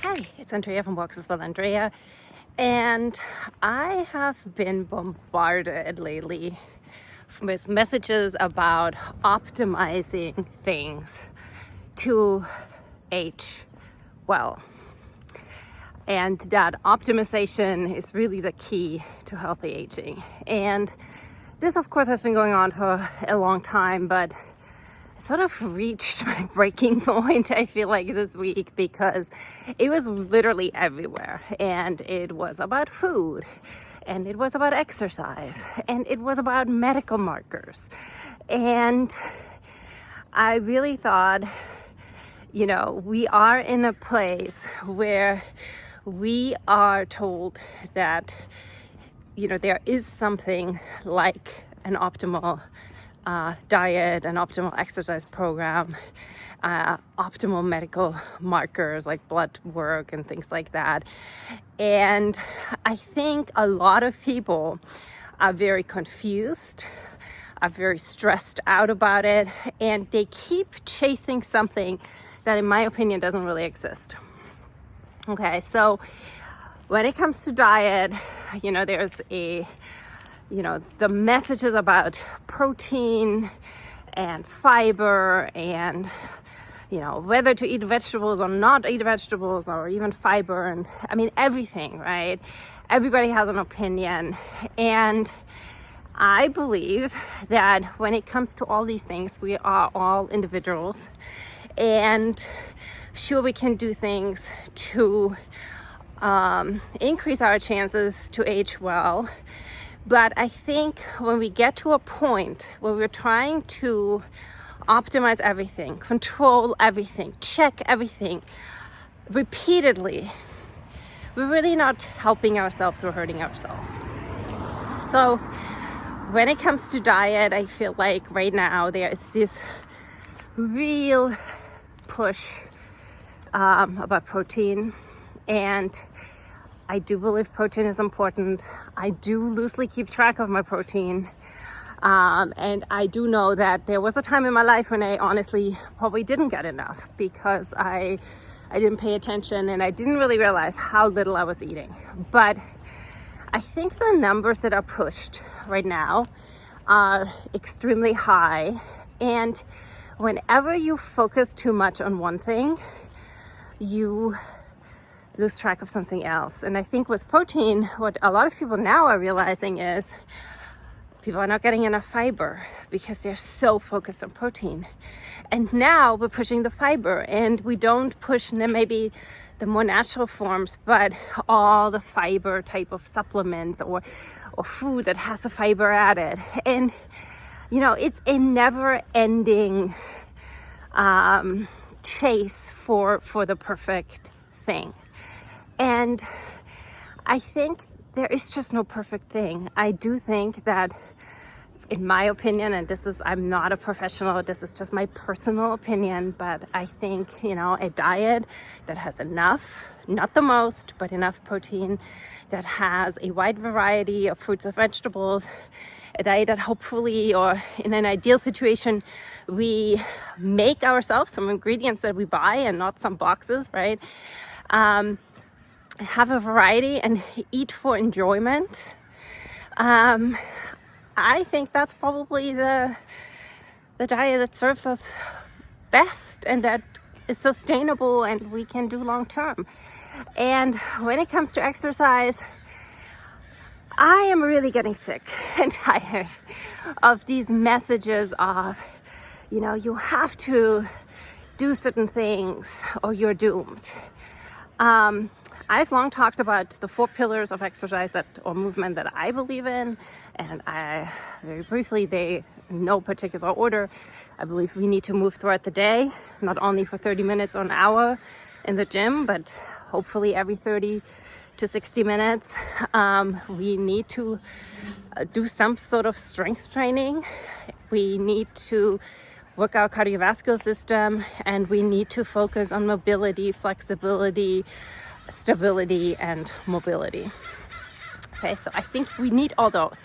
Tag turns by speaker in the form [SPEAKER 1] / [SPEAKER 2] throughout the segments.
[SPEAKER 1] Hi, it's Andrea from WellAndrea, and I have been bombarded lately with messages about optimizing things to age well. And that optimization is really the key to healthy aging. And this, of course, has been going on for a long time, but I sort of reached my breaking point, I feel like, this week, because it was literally everywhere. And it was about food, and it was about exercise, and it was about medical markers. And I really thought, we are in a place where we are told that, there is something like an optimal diet, an optimal exercise program, optimal medical markers like blood work and things like that. And I think a lot of people are very confused, are very stressed out about it, and they keep chasing something that, in my opinion, doesn't really exist. Okay, so when it comes to diet, there's the messages about protein and fiber and, whether to eat vegetables or not eat vegetables or even fiber and everything, right? Everybody has an opinion. And I believe that when it comes to all these things, we are all individuals, and sure, we can do things to increase our chances to age well. But I think when we get to a point where we're trying to optimize everything, control everything, check everything repeatedly, we're really not helping ourselves, we're hurting ourselves. So when it comes to diet, I feel like right now there is this real push about protein, and I do believe protein is important. I do loosely keep track of my protein. And I do know that there was a time in my life when I honestly probably didn't get enough because I didn't pay attention and I didn't really realize how little I was eating. But I think the numbers that are pushed right now are extremely high. And whenever you focus too much on one thing, you lose track of something else. And I think with protein, what a lot of people now are realizing is people are not getting enough fiber because they're so focused on protein. And now we're pushing the fiber, and we don't push maybe the more natural forms, but all the fiber type of supplements or food that has the fiber added. And it's a never ending chase for the perfect thing. And I think there is just no perfect thing. I do think that, in my opinion, and I'm not a professional, this is just my personal opinion, but I think, a diet that has enough, not the most, but enough protein, that has a wide variety of fruits and vegetables, a diet that hopefully, or in an ideal situation, we make ourselves some ingredients that we buy and not some boxes, right? Have a variety and eat for enjoyment. I think that's probably the diet that serves us best and that is sustainable and we can do long term. And when it comes to exercise, I am really getting sick and tired of these messages of, you have to do certain things or you're doomed. I've long talked about the 4 pillars of exercise or movement that I believe in, and I very briefly, they in no particular order. I believe we need to move throughout the day, not only for 30 minutes or an hour in the gym, but hopefully every 30 to 60 minutes. We need to do some sort of strength training. We need to work our cardiovascular system, and we need to focus on mobility, flexibility, stability, and mobility. Okay, so I think we need all those.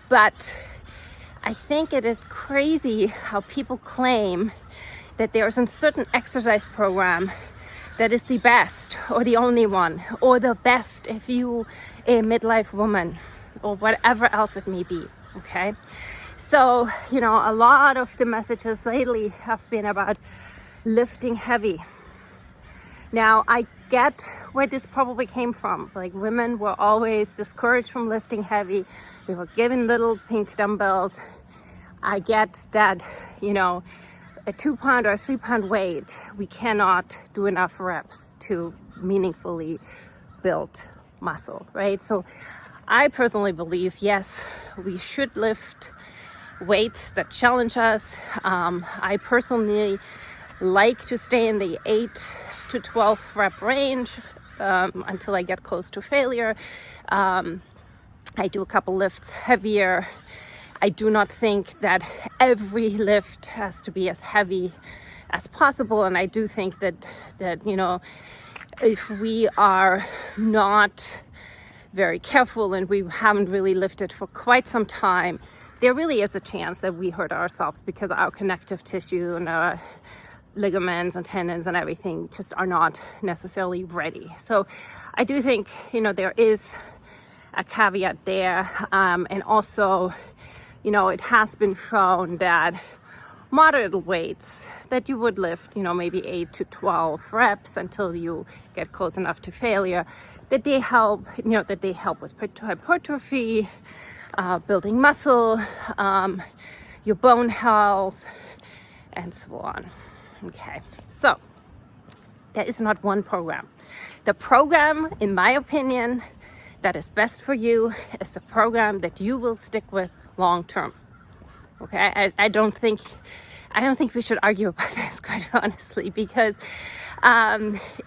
[SPEAKER 1] But I think it is crazy how people claim that there is a certain exercise program that is the best or the only one, or the best if you a midlife woman, or whatever else it may be. Okay, so a lot of the messages lately have been about lifting heavy. Now I get where this probably came from. Like, women were always discouraged from lifting heavy. They were given little pink dumbbells. I get that, a 2 pound or a 3 pound weight, we cannot do enough reps to meaningfully build muscle, right? So I personally believe, yes, we should lift weights that challenge us. I personally like to stay in the 8 to 12 rep range until I get close to failure. I do a couple lifts heavier. I do not think that every lift has to be as heavy as possible. And I do think that if we are not very careful and we haven't really lifted for quite some time, there really is a chance that we hurt ourselves because our connective tissue and our ligaments and tendons and everything just are not necessarily ready. So I do think, there is a caveat there. And also, it has been shown that moderate weights that you would lift, maybe 8 to 12 reps until you get close enough to failure, that they help, with hypertrophy, building muscle, your bone health, and so on. Okay, so there is not one program. The program, in my opinion, that is best for you is the program that you will stick with long term. Okay, I don't think we should argue about this, quite honestly, because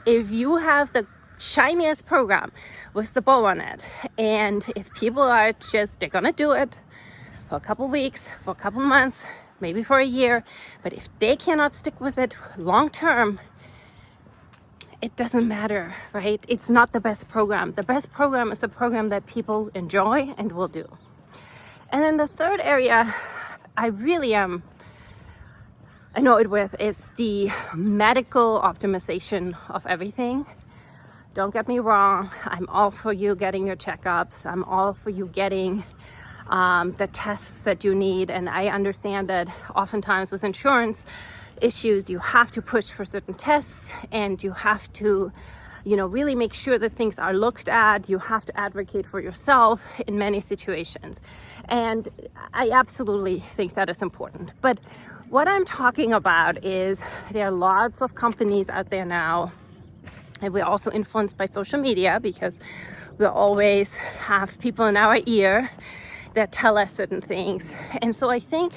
[SPEAKER 1] if you have the shiniest program with the bow on it, and if people are they're gonna do it for a couple weeks, for a couple months, maybe for a year, but if they cannot stick with it long term, it doesn't matter, right? It's not the best program. The best program is the program that people enjoy and will do. And then the third area I really am annoyed with is the medical optimization of everything. Don't get me wrong, I'm all for you getting your checkups. I'm all for you getting the tests that you need. And I understand that oftentimes with insurance issues, you have to push for certain tests, and you have to, really make sure that things are looked at. You have to advocate for yourself in many situations. And I absolutely think that is important. But what I'm talking about is there are lots of companies out there now, and we're also influenced by social media because we always have people in our ear that tell us certain things. And so I think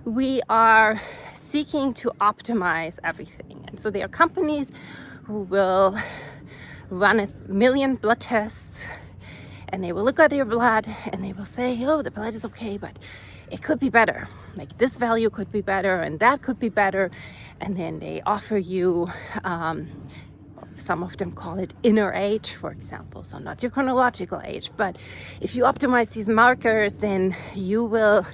[SPEAKER 1] we are seeking to optimize everything. And so there are companies who will run 1 million blood tests, and they will look at your blood and they will say, oh, the blood is okay, but it could be better. Like, this value could be better and that could be better. And then they offer you, some of them call it inner age, for example. So not your chronological age, but if you optimize these markers, then you will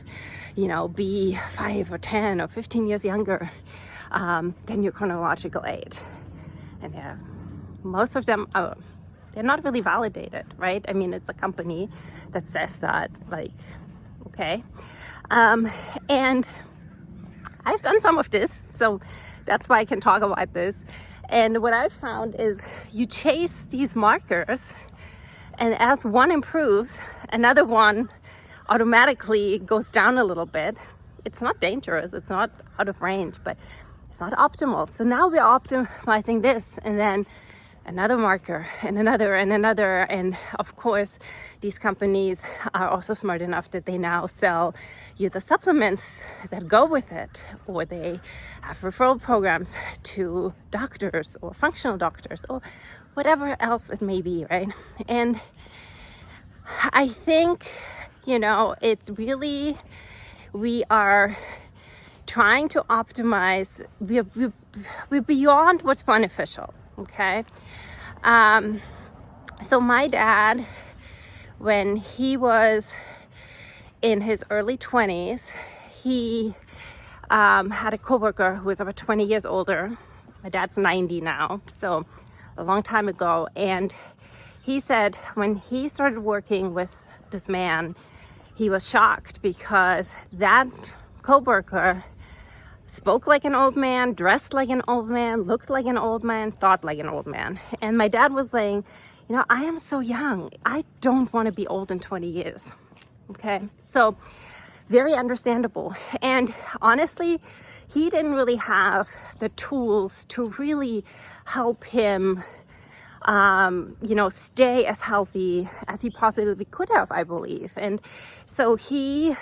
[SPEAKER 1] be 5 or 10 or 15 years younger than your chronological age. And most of them, they're not really validated, right? I mean, it's a company that says that, okay. And I've done some of this, so that's why I can talk about this. And what I've found is you chase these markers, and as one improves, another one automatically goes down a little bit. It's not dangerous, it's not out of range, but it's not optimal. So now we're optimizing this, and then another marker and another and another. And of course, these companies are also smart enough that they now sell you the supplements that go with it, or they have referral programs to doctors or functional doctors or whatever else it may be, right? And I think, it's really, we are trying to optimize, we're beyond what's beneficial, okay? So my dad, when he was in his early 20s, he had a coworker who was about 20 years older, My dad's 90 now, so a long time ago. And he said when he started working with this man, he was shocked because that coworker spoke like an old man, dressed like an old man, looked like an old man, thought like an old man. And my dad was saying, you know, I am so young. I don't want to be old in 20 years. Okay, so very understandable. And honestly, he didn't really have the tools to really help him, you know, stay as healthy as he possibly could have, I believe. And so he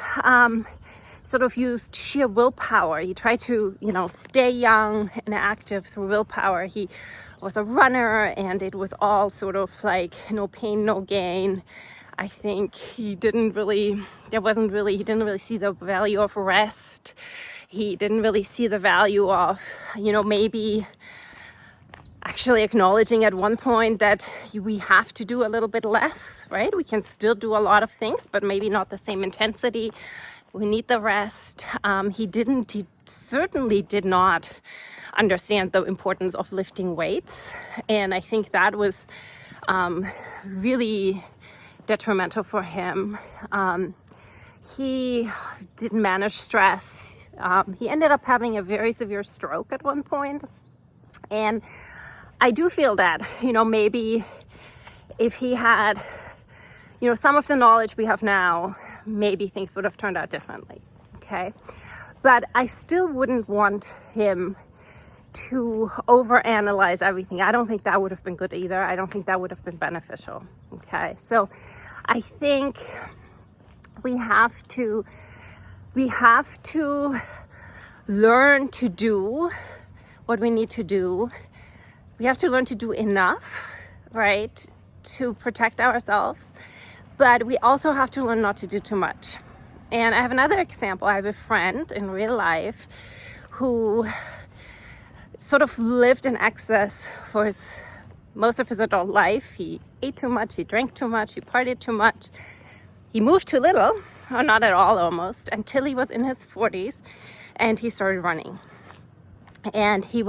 [SPEAKER 1] sort of used sheer willpower. He tried to, you know, stay young and active through willpower. He was a runner, and it was all sort of like no pain, no gain. I think he didn't really see the value of rest. He didn't really see the value of, you know, maybe actually acknowledging at one point that we have to do a little bit less, right? We can still do a lot of things, but maybe not the same intensity. We need the rest. He certainly did not understand the importance of lifting weights. And I think that was really detrimental for him. He didn't manage stress. He ended up having a very severe stroke at one point. And I do feel that, you know, maybe if he had, you know, some of the knowledge we have now, maybe things would have turned out differently. Okay. But I still wouldn't want him to overanalyze everything. I don't think that would have been good either. I don't think that would have been beneficial. Okay. So I think we have to learn to do what we need to do. We have to learn to do enough, right, to protect ourselves. But we also have to learn not to do too much. And I have another example. I have a friend in real life who sort of lived in excess for most of his adult life. He ate too much, he drank too much, he partied too much. He moved too little, or not at all almost, until he was in his 40s and he started running. And he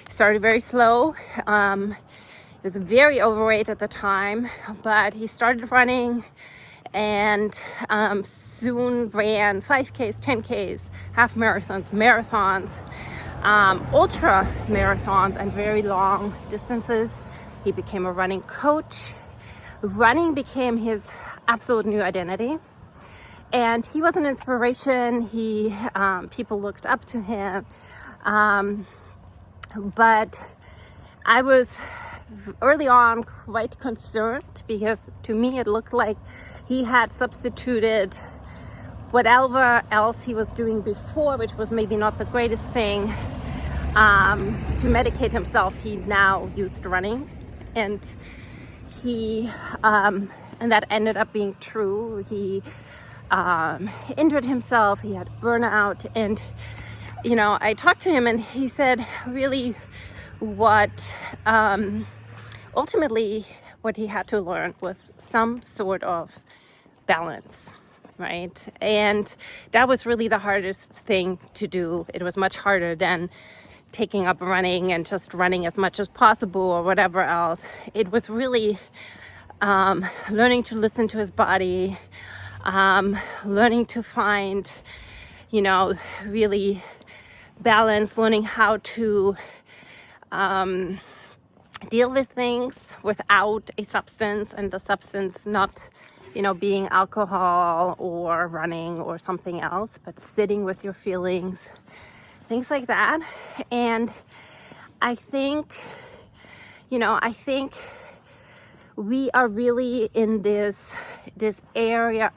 [SPEAKER 1] started very slow. He was very overweight at the time, but he started running and soon ran 5Ks, 10Ks, half marathons, ultra marathons, and very long distances. He became a running coach. Running became his absolute new identity. And he was an inspiration. People looked up to him. But I was early on quite concerned because to me it looked like he had substituted whatever else he was doing before, which was maybe not the greatest thing, to medicate himself. He now used running, and that ended up being true. He injured himself. He had burnout, and you know, I talked to him and he said really ultimately what he had to learn was some sort of balance, right? And that was really the hardest thing to do. It was much harder than taking up running and just running as much as possible or whatever else. It was really learning to listen to his body, learning to find, you know, really balance, learning how to deal with things without a substance, and the substance not, you know, being alcohol or running or something else, but sitting with your feelings, things like that. And I think, you know, we are really in this era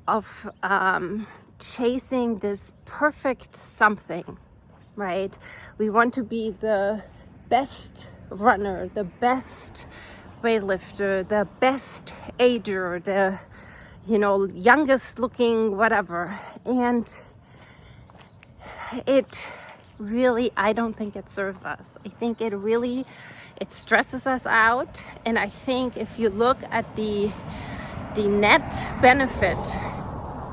[SPEAKER 1] of chasing this perfect something, right? We want to be the best runner, the best weightlifter, the best ager, the, you know, youngest looking whatever. And it really, I don't think it serves us. I think it stresses us out. And I think if you look at the net benefit,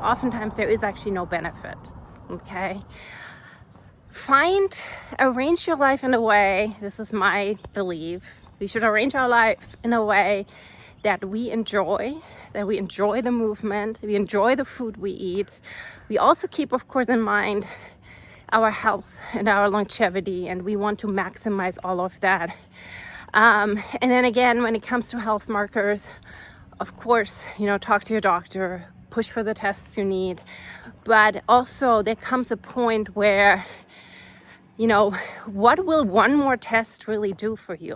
[SPEAKER 1] oftentimes there is actually no benefit, okay? arrange your life in a way, this is my belief, we should arrange our life in a way that we enjoy the movement, we enjoy the food we eat. We also keep, of course, in mind our health and our longevity, and we want to maximize all of that. And then again, when it comes to health markers, of course, talk to your doctor, push for the tests you need. But also there comes a point where, what will one more test really do for you?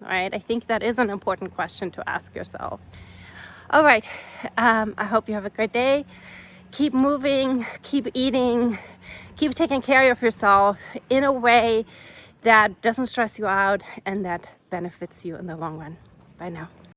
[SPEAKER 1] All right, I think that is an important question to ask yourself. All right, I hope you have a great day. Keep moving, keep eating, keep taking care of yourself in a way that doesn't stress you out and that benefits you in the long run. Bye now.